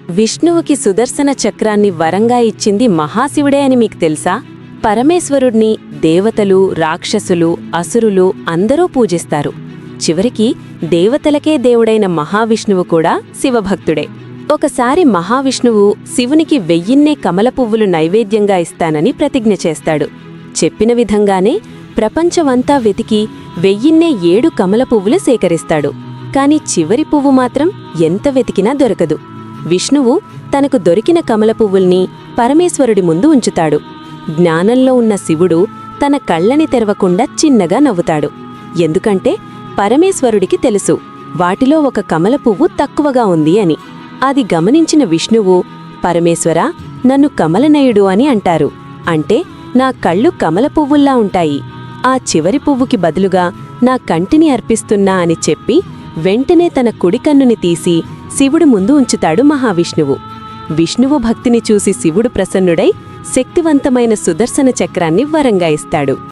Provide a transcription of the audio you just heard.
విష్ణువుకి సుదర్శన చక్రాన్ని వరంగా ఇచ్చింది మహాశివుడే అని మీకు తెలుసా? పరమేశ్వరుణ్ణి దేవతలు, రాక్షసులు, అసురులు అందరూ పూజిస్తారు. చివరికి దేవతలకే దేవుడైన మహావిష్ణువు కూడా శివభక్తుడే. ఒకసారి మహావిష్ణువు శివునికి 1000 కమల పువ్వులు నైవేద్యంగా ఇస్తానని ప్రతిజ్ఞ చేస్తాడు. చెప్పిన విధంగానే ప్రపంచమంతా వెతికి 1007 కమల పువ్వులు సేకరిస్తాడు. కాని చివరి పువ్వు మాత్రం ఎంత వెతికినా దొరకదు. విష్ణువు తనకు దొరికిన కమల పువ్వుల్ని పరమేశ్వరుడి ముందు ఉంచుతాడు. జ్ఞానంలో ఉన్న శివుడు తన కళ్ళని తెరవకుండా చిన్నగా నవ్వుతాడు. ఎందుకంటే పరమేశ్వరుడికి తెలుసు వాటిలో ఒక కమల పువ్వు తక్కువగా ఉంది అని. అది గమనించిన విష్ణువు, పరమేశ్వరా, నన్ను కమలనయుడు అని అంటారు. అంటే నా కళ్ళు కమల పువ్వుల్లా ఉంటాయి. ఆ చివరి పువ్వుకి బదులుగా నా కంటిని అర్పిస్తున్నా అని చెప్పి వెంటనే తన కుడి కన్నుని తీసి శివుడు ముందు ఉంచుతాడు మహావిష్ణువు. విష్ణువు భక్తిని చూసి శివుడు ప్రసన్నుడై శక్తివంతమైన సుదర్శన చక్రాన్ని వరంగా ఇస్తాడు.